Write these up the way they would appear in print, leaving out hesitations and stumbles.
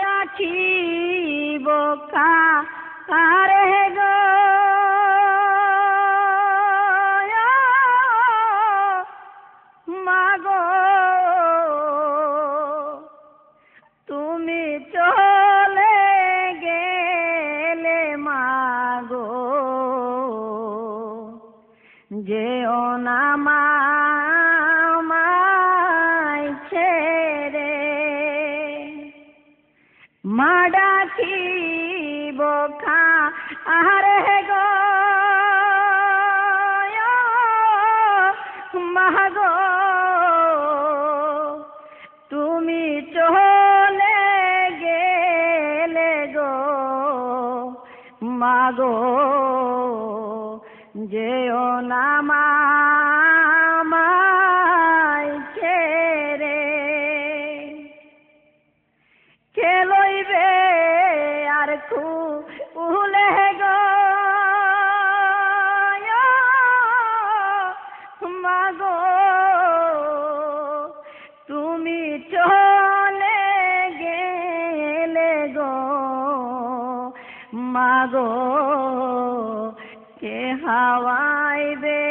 ডাকিব কারে গো মাগো তুমি চলে গেলে মাগো যেও না মায় ছেড়ে মা ডাকিব কারে গো মাগো তুমি চলে গেলে গো মাগো যেও না মায় ছেড়ে কে লইবে আর কুলে গো মাগো তুমি চলে গেলে গো মাগো কে হাওয়াইবে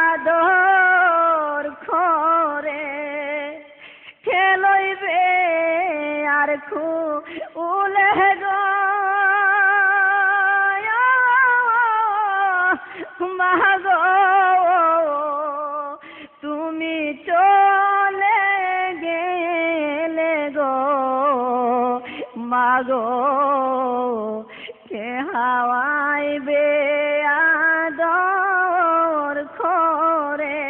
আদর করে কে লইবে আর কুলে গো মাগো তুমি চলে গেলে গো মাগো কে হাওয়াইবে আদর করে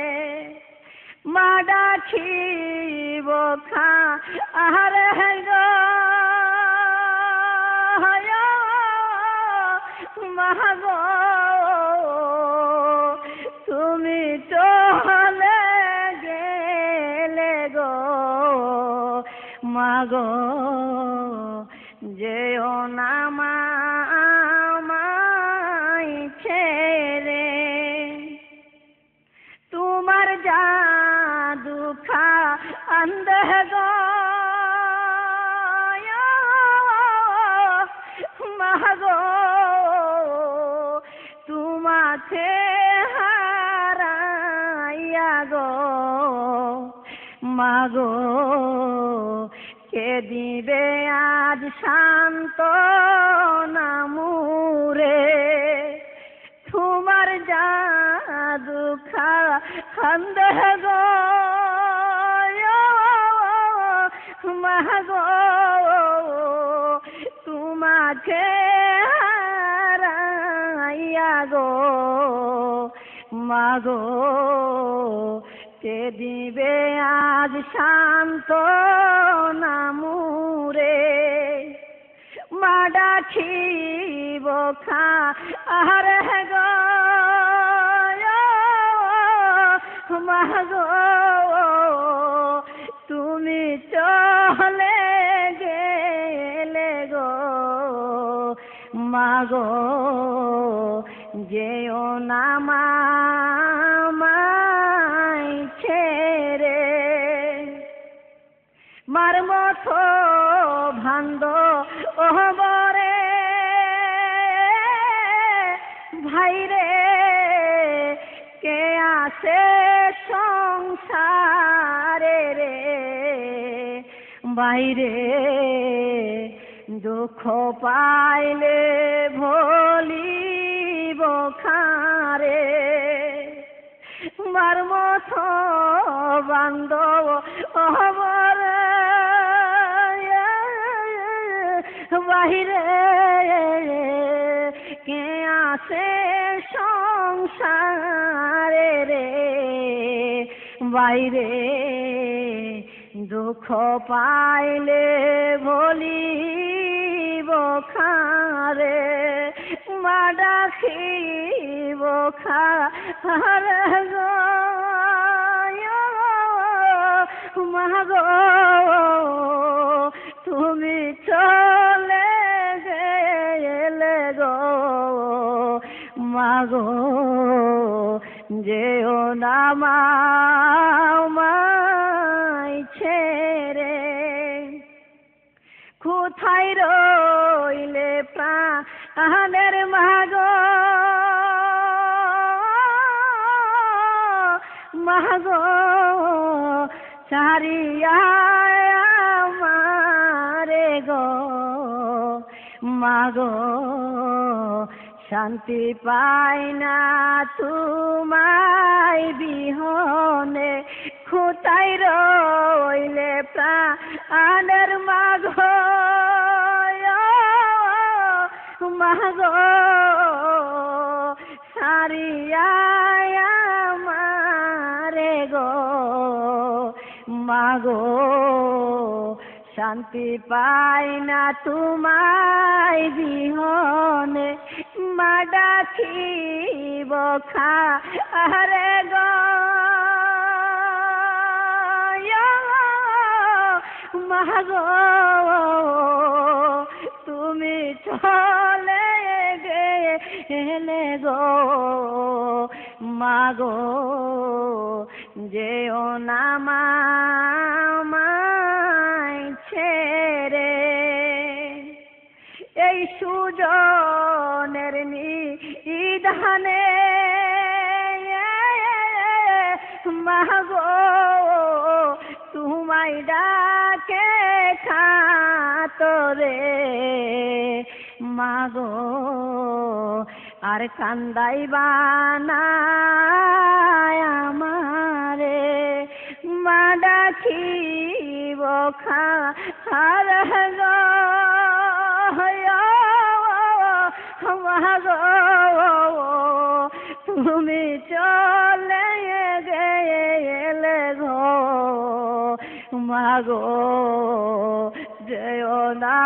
মা ডাকিব কারে গো মাগো তুমি চলে গেলে গো মাগো যেও না মায় ছেড়ে তোমার জাদু খান্দে গো মাগো তোমাকে হারাইয়া গো মাগো কে দিবে আজ শান্ত নামুরে তোমার জাদু খান্দে গো মাগো তোমাকে হারাইয়া গো মাগো কে দিবে আজ শান্ত নামুরে মা ডাকিব কারে গো মাগো তুমি চলে গেলে গো মাগো যেও না মায় ছেড়ে মার মতো ভান্দ ওহবরে ভাইরে কে আসে সংসারে রে বাইরে দুঃখ পাইলে ভুলিব কারে মার মতো বান্ধব হবর বাহিরে কে আসে সংসারে রে বাইরে দুঃখ পাইলে ভুলিব কারে মা ডাকিব কারে গো মাগো তুমি চলে গেলে গো মাগো যেও না মায় ছেড়ে কোথায় রইলে প্রাণের মাগো মাগো সারিয়া আমারে গো মাগো শান্তি পাই না তোমায় বিহনে কোথায় রইলে প্রাণের মাগো মাগো সারিয়া আমারে গো মাগো শান্তি পাই না তোমায় বিহনে মা ডাকিব খারে গো মাগো তুমি চলে গেলে গো মাগো যেও না আমায় ছেড়ে এই সুজনের নিধানে মাগো তোমায় ডাকে খাতরে মাগো আর কান্দাইবা না আমারে মা ডাকিব খার গো মাগো তুমি চলে গেলে গো মাগো যেও না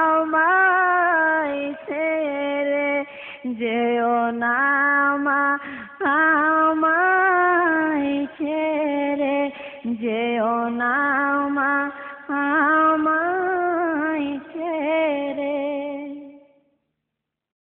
আমায় ছেড়ে যেও না